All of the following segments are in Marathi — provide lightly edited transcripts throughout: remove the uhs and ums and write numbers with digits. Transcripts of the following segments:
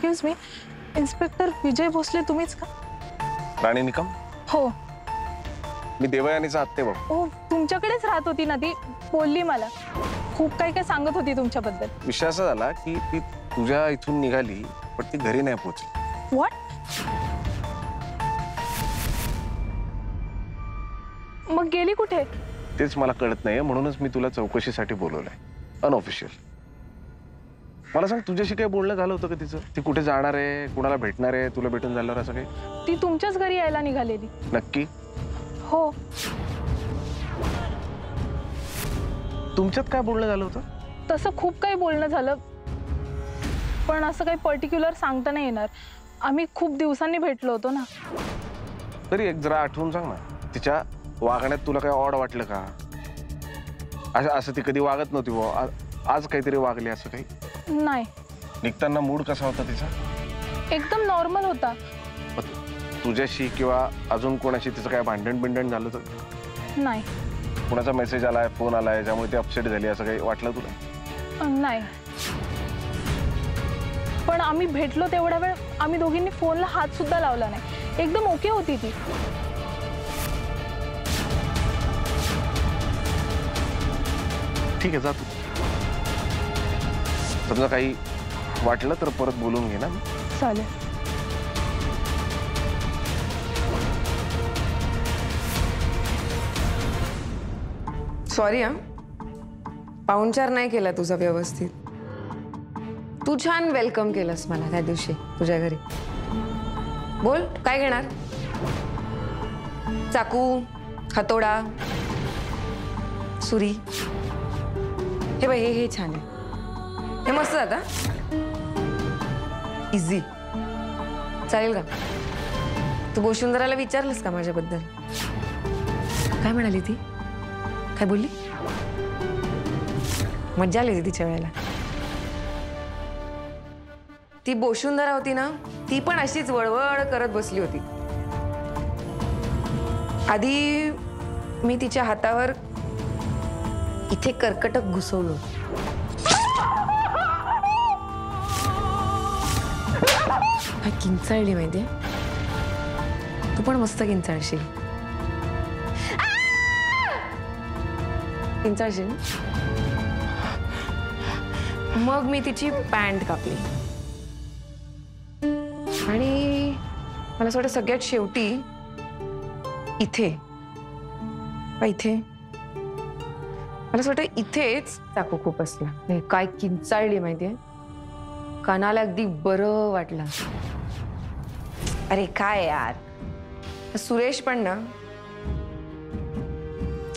एक्सक्यूज मी, इन्स्पेक्टर विजय भोसले तुम्हीच का? राणी निकम? हो. मी देवयानीचा आत्ते बघ. हो, तुमच्याकडेच राहत होती ना ती, बोलली मला. खूप काही काही सांगत होती तुमच्याबद्दल. विषय असा झाला की ती तुझ्या इथून निघाली पण ती घरी नाही पोहोचली. व्हॉट? मग गेली कुठे? तेच मला कळत नाही, म्हणूनच मी तुला चौकशीसाठी बोलवलंय, अनऑफिशियल. मला सांग, तुझ्याशी काही बोलणं झालं होतं का तिचं? ती कुठे जाणार आहे, कुणाला भेटणार आहे, तुला भेटून झाल्यावर असं काही? ती तुमच्याच घरी यायला निघालेली. नक्की? हो. तुमच्यात काय बोलणं झालं होतं? तसं खूप काही बोलणं झालं, पण असं काही पर्टिक्युलर सांगता नाही येणार. आम्ही खूप दिवसांनी भेटलो होतो ना. तरी एक जरा आठवून सांग ना, तिच्या वागण्यात तुला काही ऑड वाटलं का? असं ती कधी वागत नव्हती बुवा, आज काहीतरी वागली असं काही? नाही. निघताना मूड कसा होता तिचा? एकदम नॉर्मल होता. तुझ्याशी किंवा अजून कोणाशी तिचं काय भांडण बिंडण झालं तर? नाही. कोणाचा मेसेज आलाय, फोन आलाय, ज्यामुळे ती अपसेट झाली असं काही वाटलं तुला? नाही. पण आम्ही भेटलो तेवढा वेळ आम्ही दोघींनी फोनला हात सुद्धा लावला नाही. एकदम ओके होती ती. ठीक आहे, जा तू. समजा काही वाटलं तर परत बोलून घे ना. चालेल. सॉरी हा, पाहुणचार नाही केला तुझा व्यवस्थित. तू छान वेलकम केलंस मला त्या दिवशी तुझ्या घरी. बोल, काय घेणार? चाकू, हातोडा, सुरी? हे बाई, हे छान आहे. हे मस्त जाता. इझी. चालेल का? तू गोशुंदराला विचारलंस का माझ्याबद्दल? काय म्हणाली ती? काय बोलली? मज्जा आली तिच्या वेळेला. ती बोशुंदरा होती ना, ती पण अशीच वळवळ करत बसली होती. आधी मी तिच्या हातावर इथे कर्कटक घुसवलं. काय किंचाळली माहितीये? तू पण मस्त किंचाळशील. किंचाळशील. मग मी तिची पॅन्ट कापली आणि मला असं वाटतं सगळ्यात शेवटी इथे मला असं वाटतं इथेच चाकू खूप असला. काय किंचाळली माहितीये? कानाला अगदी बरं वाटलं. अरे काय यार, सुरेश पण ना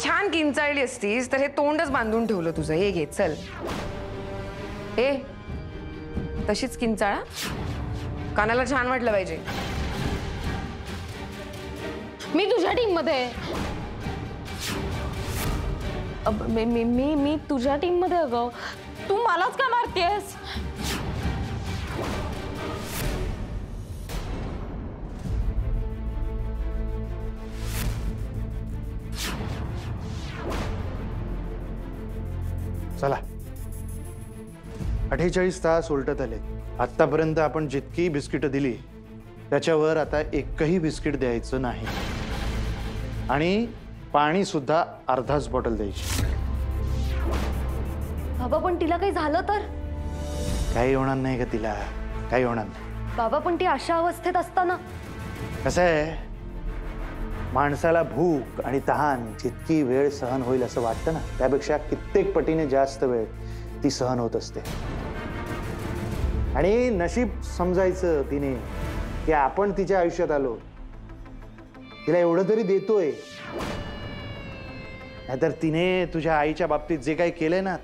छान किंचाळली असतीस तर हे तोंडच बांधून ठेवलं तुझं. हे घे, चल. ए, तशीच किंचाळा. कानाला छान वाटलं पाहिजे. मी तुझ्या टीम मध्ये. मी तुझ्या टीम मध्ये. अगं, तू मलाच का मारतेस? चला, 48 तास उलटत आले. आतापर्यंत आपण जितकी बिस्किट दिली त्याच्यावर आता एकही बिस्किट द्यायचं नाही आणि पाणी सुद्धा अर्धाच बॉटल द्यायची. बाबा, पण तिला काही झालं तर? काही होणार नाही का तिला? काही होणार नाही बाबा, पण ती अशा अवस्थेत असताना. कसं आहे, माणसाला भूक आणि तहान जितकी वेळ सहन होईल असं वाटतं ना, त्यापेक्षा कित्येक पटीने जास्त वेळ ती सहन होत असते. आणि नशीब समजायचं तिने की आपण तिच्या आयुष्यात आलो. तिला एवढं तरी देतोय. नाहीतर तिने तुझ्या आईच्या बाबतीत जे काही केलंय ना,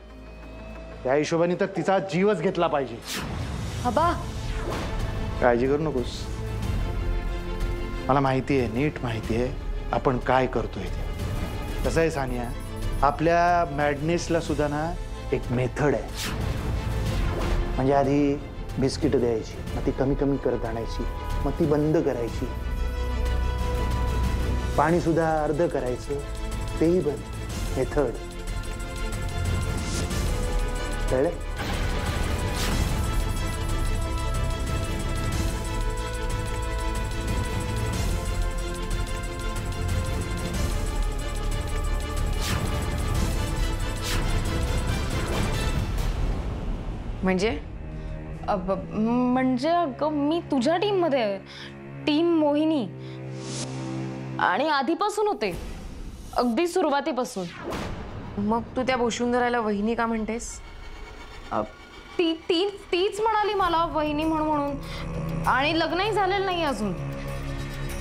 त्या हिशोबाने तर तिचा जीवच घेतला पाहिजे. बाबा, काळजी करू नकोस. मला माहिती आहे, नीट माहिती आहे आपण काय करतोय ते. कसं आहे सानिया, आपल्या मॅडनेसला सुद्धा ना एक मेथड आहे. म्हणजे आधी बिस्किट द्यायची, मग ती कमी कमी करत आणायची, मग ती बंद करायची, पाणी सुद्धा अर्ध करायचं, तेही बंद. मेथड कळलं? म्हणजे म्हणजे अगं मी तुझ्या टीममध्ये आहे, टीम मोहिनी, आणि आधीपासून होते, अगदी सुरुवातीपासून. मग तू त्या वसुंधराला वहिनी का म्हणतेस? तीच म्हणाली मला वहिनी म्हणून, आणि लग्नही झालेलं नाही अजून.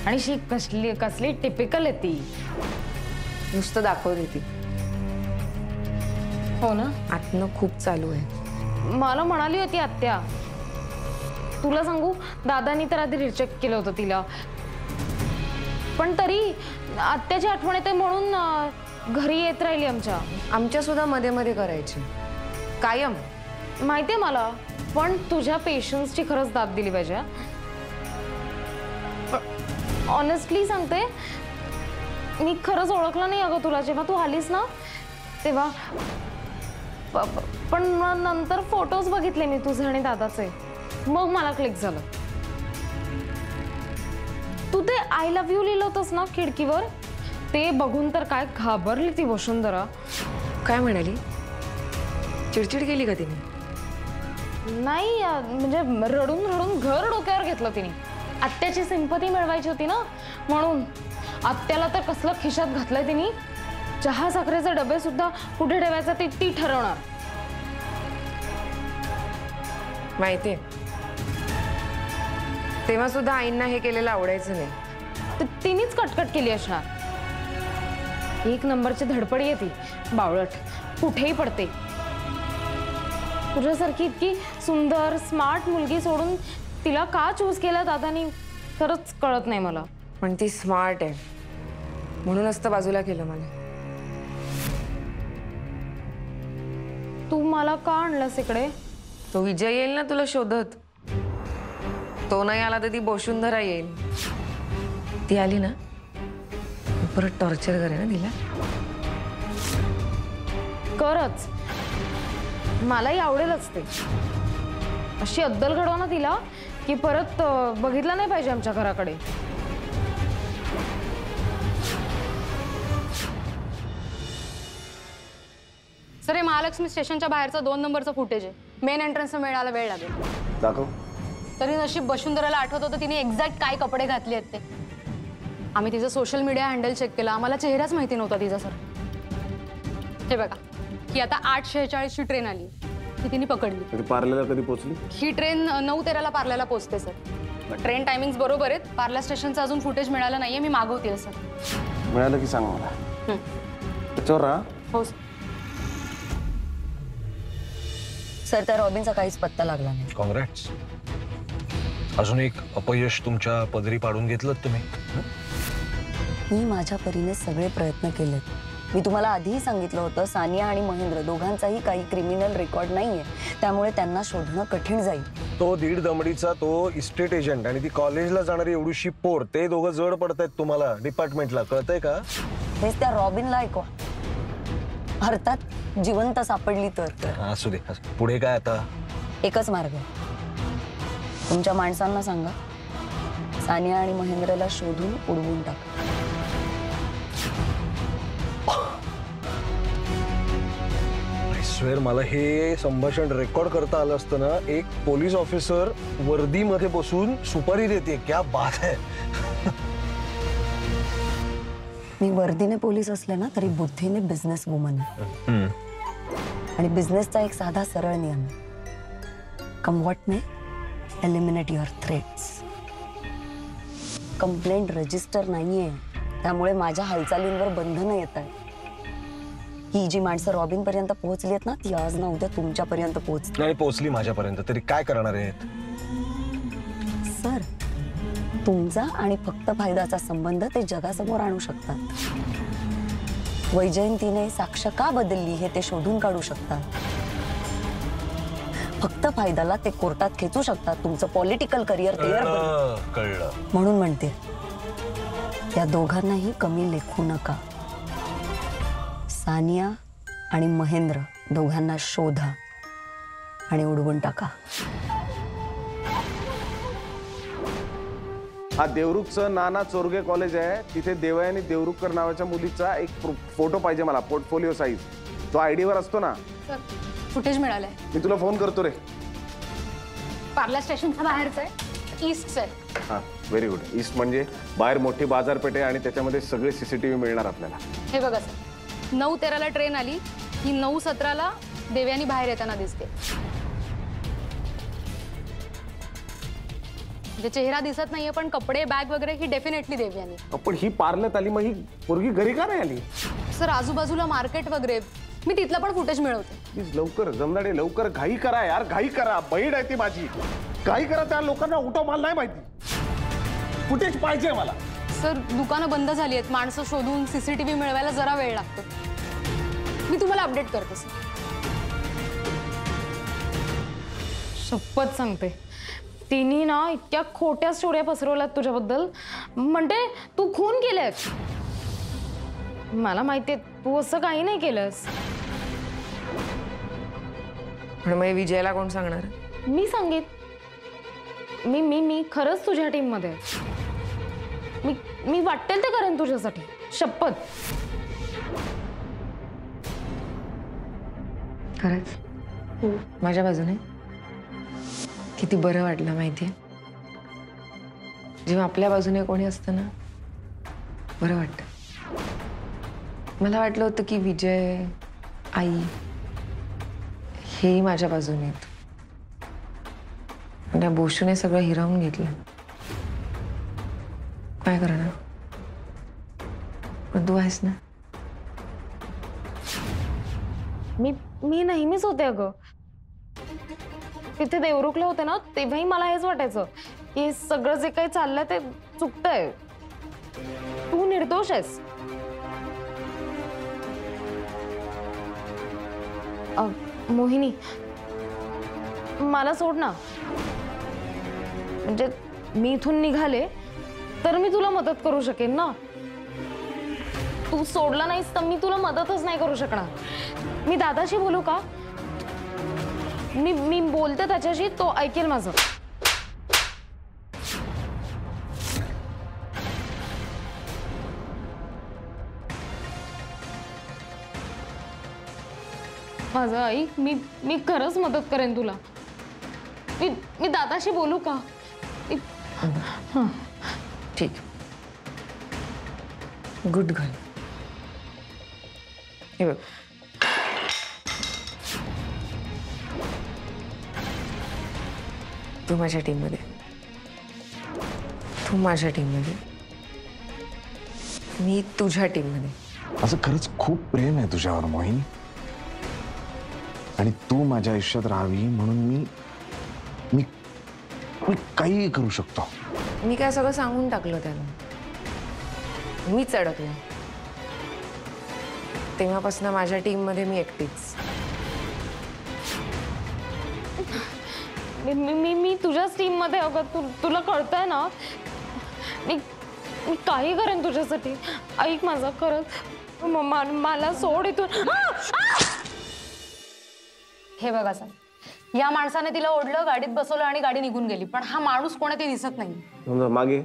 आणि शी कसली टिपिकल आहे ती. नुसतं दाखवते ती. हो ना. आतनं खूप चालू आहे. मला म्हणाली होती आत्या, तुला सांगू, दादानी तर आधी रिजेक्ट केलं होतं तिला, पण तरी आत्याची आठवण येते म्हणून घरी येत राहिली. आमच्या सुद्धा मध्ये मध्ये करायची कायम. माहितीये मला, पण तुझ्या पेशन्सची खरंच दाद दिली पाहिजे. ऑनेस्टली सांगते, मी खरंच ओळखलं नाही अगं तुला जेव्हा तू आलीस ना तेव्हा. पण नंतर फोटोज बघितले मी तुझे आणि दादाचे, मग मला क्लिक झालं. तू ते आय लव्ह यू लिहिलं होतंस ना खिडकीवर, ते बघून तर काय घाबरली ती वसुंधरा. काय म्हणाली? चिडचिड केली का तिने? नाही, म्हणजे रडून रडून घर डोक्यावर घेतलं तिने. आत्याची सिंपती मिळवायची होती ना म्हणून. आत्याला तर कसलं खिशात घातलंय तिने. चहा साखरेचे डबे सुद्धा कुठे ठेवायचं ते ती ठरवणार. माहितीये, तेव्हा सुद्धा आईंना हे केलेलं आवडायचं नाही. तिनेच कटकट केली असणार. एक नंबरची धडपडी आहे ती, बावळट, कुठेही पडते. तुझ्यासारखी इतकी सुंदर स्मार्ट मुलगी सोडून तिला का चूज केलं दादानी खरंच कळत नाही मला. पण ती स्मार्ट आहे म्हणूनच तर बाजूला केलं मला. तू मला का आणलंस इकडे? तो विजय येईल ना तुला शोधत. तो नाही आला तर ती वसुंधरा येईल. ती आली ना परत टॉर्चर करे ना तिला. करच, मलाही आवडेलच ते. अशी अद्दल घडवा ना तिला की परत बघितलं नाही पाहिजे आमच्या घराकडे. सर, हे महालक्ष्मी स्टेशनच्या बाहेरचं 2 नंबरचं फुटेज आहे. मेन एंट्रन्सला मिळायला वेळ लागेल. दाखव. तरी नशीब वसुंधराला आठवत होतं तिने एक्झॅक्ट काय कपडे घातले आहेत ते. आम्ही तिचं सोशल मीडिया हँडल चेक केला, आम्हाला चेहराच माहिती नव्हता तिचा. सर, हे बघा, ही आता 8:46ची ट्रेन आली, ती तिने पकडली. पार्ल्याला कधी पोहोचली? ही ट्रेन 9:13ला पार्ल्याला पोहोचते सर. ट्रेन टायमिंग्स बरोबर आहेत. पार्ला स्टेशनचं अजून फुटेज मिळालं नाहीये, मी मागवते सर. मिळालं की सांग मला. त्याच्यावर राहा. हो सर. सर, त्या रॉबिनचा काहीच पत्ता लागला नाही. काँग्रेट्स. अजून एक अपयश तुमच्या पदरी पाडून घेतलं तुम्ही. मी माझ्या परीने सगळे प्रयत्न केलेत. मी तुम्हाला आधीही सांगितलं होतं, सानिया आणि महेंद्र दोघांचाही काही क्रिमिनल रेकॉर्ड नाहीये, त्यामुळे त्यांना शोधणं कठीण जाईल. तो 1.5 दमडीचा तो इस्टेट एजंट आणि ती कॉलेजला जाणारी एवढीशी पोर, ते दोघं जड पडतायत तुम्हाला डिपार्टमेंटला, कळतंय का? हेच त्या रॉबिनला ऐकवा. अर्थात जिवंत सापडली तर. असू दे. पुढे काय आता? एकच मार्ग आहे. तुमच्या माणसांना सांगा, सानिया आणि महेंद्रला शोधून उडवून टाका. स्वेर, मला हे संभाषण रेकॉर्ड करता आलं असतं ना. एक पोलीस ऑफिसर वर्दीमध्ये बसून सुपारी देते. क्या बात है. मी वर्दीने पोलीस असले ना तरी बुद्धीने बिझनेस वुमन आहे. आणि बिझनेसचा एक साधा सरळ नियम आहे, come what may, eliminate your threats. Complaint register नाहीये, त्यामुळे माझ्या हालचालींवर बंधनं येत आहेत. ही जी माणसं रॉबिन पर्यंत पोहोचली आहेत ना, ती आज ना उद्या तुमच्यापर्यंत पोहोचली. नाही पोहोचली माझ्यापर्यंत तरी काय करणार आहेत? सर, तुमचा आणि फक्त फायद्याचा संबंध ते जगासमोर आणू शकतात. वैजयंतीने साक्ष का बदलली हे ते शोधून काढू शकतात. फक्त फायद्याला ते कोर्टात खेचू शकतात. तुमचं पॉलिटिकल करिअर तयार कळलं. म्हणून म्हणते, त्या दोघांनाही कमी लेखू नका. सानिया आणि महेंद्र दोघांना शोधा आणि उडवून टाका. हा देवरुखचं नाना चोरगे कॉलेज आहे. तिथे देवयानी देवरुखकर नावाच्या मुलीचा एक फोटो पाहिजे मला, पोर्टफोलिओ साईज. तो आयडी वर असतो ना. फुटेज मिळालंय. मी तुला फोन करतो रे. पार्ला स्टेशनच्या बाहेरचं आहे, ईस्टचं आहे. हां, व्हेरी गुड. ईस्ट म्हणजे बाहेर मोठी बाजारपेठ आहे आणि त्याच्यामध्ये सगळे CCTV मिळणार आपल्याला. हे बघा सर, 9:13ला ट्रेन आली, ही 9:17ला देवयानी बाहेर येताना दिसते. म्हणजे चेहरा दिसत नाहीये, पण कपडे बॅग वगैरे ही डेफिनेटली देवयानी. पण ही पार्ल्यात आली, मग ही पोरगी घरी का नाही आली? सर आजूबाजूला मार्केट वगैरे, मी तिथलं पण फुटेज मिळवते. प्लीज लवकर जमदाडे, लवकर घाई करा यार, घाई करा. बहीण आहे ती माझी, घाई करा. त्या लोकांना उठाव मला नाही माहिती, फुटेज पाहिजे मला. सर दुकानं बंद झाली आहेत, माणसं शोधून CCTV मिळवायला जरा वेळ लागतो. मी तुम्हाला अपडेट करते सर. शपथ सांगते, तिने ना इतक्या खोट्या स्टोऱ्या पसरवल्यात तुझ्याबद्दल. म्हणते तू खून केलेस. मला माहितीये तू असं काही नाही केलंस. पण मग विजयला कोण सांगणार? मी सांगेन. मी मी मी खरंच तुझ्या टीम मध्ये आहे. मी वाटेल ते करेन तुझ्यासाठी, शपथ. खरंच माझ्या बाजूने किती बरं वाटलं माहितीये, जेव्हा आपल्या बाजूने कोणी असतं ना, बरं वाटतं. मला वाटलं होतं की विजय, आई हे माझ्या बाजूने आहेत. त्या बोशूने सगळं हिरावून घेतलं. काय करणार? पण तू आहेस ना. मी नेहमीच होते अगं. तिथे देवरुखला होते ना, तेव्हाही मला हेच वाटायचं की सगळं जे काही चाललंय ते चुकतंय. तू निर्दोष आहेस. मोहिनी, मला सोड ना. म्हणजे मी इथून निघाले तर मी तुला मदत करू शकेन ना. तू सोडला नाहीस तर मी तुला मदतच नाही करू शकणार. मी दादाशी बोलू का? मी बोलते त्याच्याशी, तो ऐकेल माझं. माझं ऐक, मी खरंच मदत करेन तुला. मी दादाशी बोलू का? ठीक. Good girl. हे बघ, तू माझ्या टीम मध्ये, तू माझ्या टीम मध्ये, मी तुझ्या टीम मध्ये. असं खरंच खूप प्रेम आहे तुझ्यावर मोहिनी, आणि तू माझ्या आयुष्यात राहावी म्हणून मी मी मी काही करू शकतो. मी काय सगळं सांगून टाकलं त्याला. मीच अडकले. तेव्हापासून माझ्या टीम मध्ये मी एकटीच. मी तुझ्याच टीम मध्ये. अगं तुला कळतंय ना, मी काही करेन तुझ्यासाठी. ऐक माझं खरंच, मला सोड इथून. हे बघा सर, या माणसाने तिला ओढलं, गाडीत बसवलं आणि गाडी निघून गेली. पण हा माणूस कोण आहे ते दिसत नाही. मागे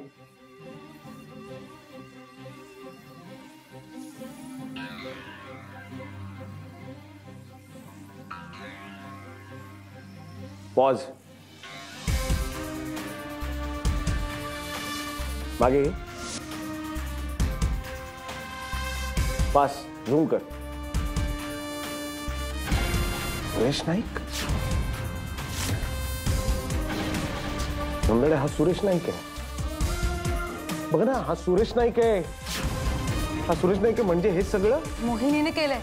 पॉज. मागे पास. झूम कर. सुरेश नाईक. हा सुरेश नाईक आहे. बघ ना, हा सुरेश नाईक आहे. हा सुरेश नाईक आहे. म्हणजे हे सगळं मोहिनीने केलंय.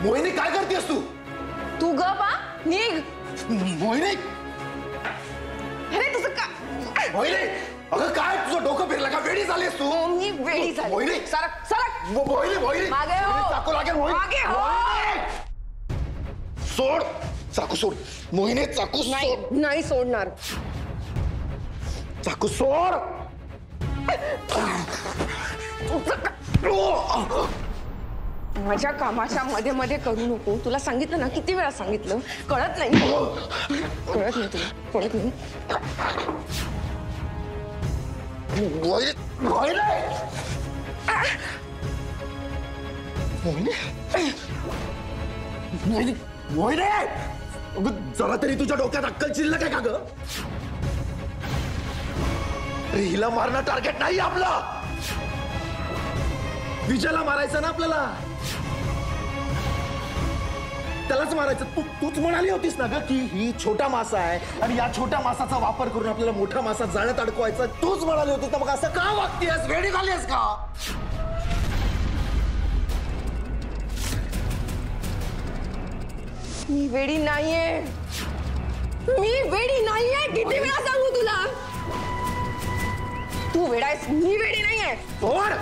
मोहिनी काय करतेस तू? तू गप हा, निघ. मोहिनी, अरे तुझं का? मोहिनी, अगं काय तुझं डोकं फिरलं का? वेडी झालीस तू? मी वेडी झाली. मोहिनी, सरक सरक. मोहिनी, मोहिनी, मागे हो. मोहिनी, चाकू लागेल. मोहिनी, मागे हो. मोहिनी! सोड चाकू, सोड. मोहिनी, चाकू नाही सोड. नाही सोडणार. चाकू सोड. माझ्या कामाच्या मध्ये मध्ये करू नको. तुला सांगितलं ना, किती वेळा सांगितलं. कळत नाही तुला, कळत नाही. जरा तरी तुझ्या डोक्यात अक्कल शिल्लक आहे का ग? हिला मारणं टार्गेट नाही आपला. विजयला मारायचं ना आपल्याला. त्यालाच मारायचं. तूच म्हणाली होतीस ना ग की ही छोटा मासा आहे आणि या छोट्या मासाचा वापर करून आपल्याला मोठा मासा जाळ्यात अडकवायचा. तूच म्हणाली होतीस ना. मग असं का वागतेस? वेडी झालीस का? मी वेडी नाहीये. मी वेडी नाहीये. किती वेळा सांगू तुला? तू वेडा आहेस. मी वेडी नाहीये. सोड.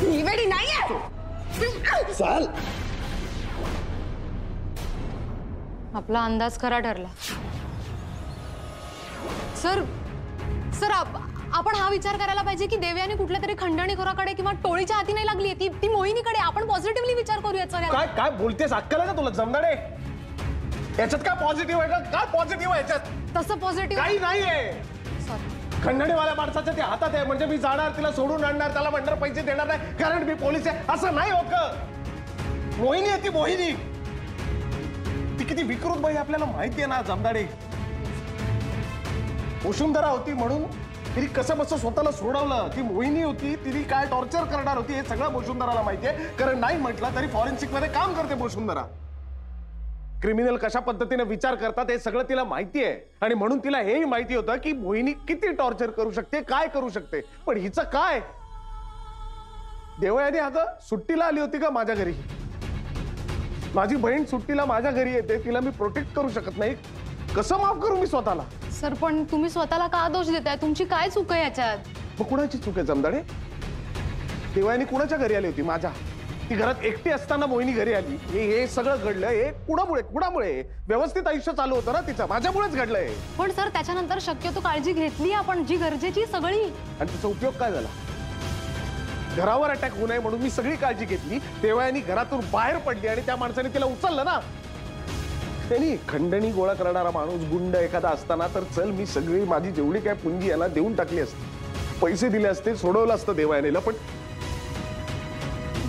मी वेडी नाहीये. चाल. आपला अंदाज खरा ठरला. सर सर आपण हा विचार करायला पाहिजे की देवयानी कुठल्या तरी खंडणीखोराकडे किंवा टोळीच्या हाती नाही लागली. ती मोहिनीकडे. आपण पॉझिटिव्हली विचार करूया. काय काय बोलतेस? अक्कल आहे का तुला जमदाडे? याच्यात काय पॉझिटिव्ह आहे का? काय पॉझिटिव्ह आहे याच्यात? तसं पॉझिटिव्ह काही नाहीये. सॉरी. खंडणीवाल्या माणसाच्या ते हातात आहे. म्हणजे मी जाणार, तिला सोडून आणणार, त्याला म्हणणार पैसे देणार नाही कारण मी पोलीस आहे, असं नाही हो का? मोहिनी आहे ती, मोहिनी. ती किती विकृत बाई आपल्याला माहिती आहे ना जमदाडे. वसुंधरा होती म्हणून तिने कसं बसं स्वतःला सोडवलं. ती मोहिनी होती, तिने काय टॉर्चर करणार होती हे सगळं वसुंधराला माहिती आहे. कारण नाही म्हटलं तरी फॉरेन्सिक मध्ये काम करते वसुंधरा. क्रिमिनल कशा पद्धतीने विचार करतात हे सगळं तिला माहिती आहे. आणि म्हणून तिला हेही माहिती होतं की मोहिनी किती टॉर्चर करू शकते, काय करू शकते. पण हिचं काय? देवयानी अगं सुट्टीला आली होती का माझ्या घरी? माझी बहीण सुट्टीला माझ्या घरी येते, तिला मी प्रोटेक्ट करू शकत नाही. कसं माफ करू मी स्वतःला? सर पण तुम्ही स्वतःला का दोष देताय? तुमची काय चूक आहे याच्यात? मग कुणाची चूक आहे जमदाडे? देवयानी कुणाच्या घरी आली होती? माझ्या. ती घरात एकटी असताना मोहिनी घरी आली. हे सगळं घडलं हे कुणामुळे? व्यवस्थित आयुष्य चालू होतं ना तिचं, माझ्यामुळेच घडलंय. पण सर त्याच्यानंतर शक्यतो काळजी घेतली आपण, जी गरजेची सगळी. आणि तिचा उपयोग काय झाला? घरावर अटॅक होऊ नये म्हणून मी सगळी काळजी घेतली. देवयानी घरातून बाहेर पडली आणि त्या माणसाने तिला उचललं ना. त्यांनी खंडणी गोळा करणारा माणूस, गुंड एखादा असताना तर चल मी सगळी माझी जेवढी काय पुंजी याला देऊन टाकली असती, पैसे दिले असते, सोडवलं असतं देवयानीला. पण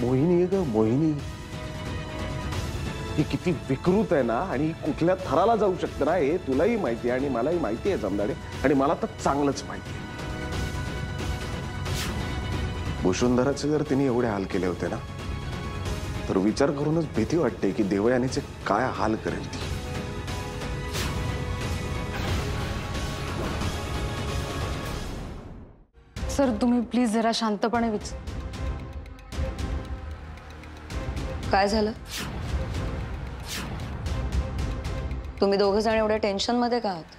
मोहिनी ग मोहिनी, ही किती विकृत आहे ना आणि कुठल्या थराला जाऊ शकते ना हे तुलाही माहिती आहे आणि मलाही माहिती आहे जमदाडे. आणि मला तर चांगलंच माहिती आहे. वसुंधराचे जर तिने एवढे हाल केले होते ना तर विचार करूनच भीती वाटते की देवयानीचे काय हाल करेल ती. सर तुम्ही प्लीज जरा शांतपणे काय झालं? तुम्ही दोघं जण एवढ्या टेन्शन मध्ये का आहात?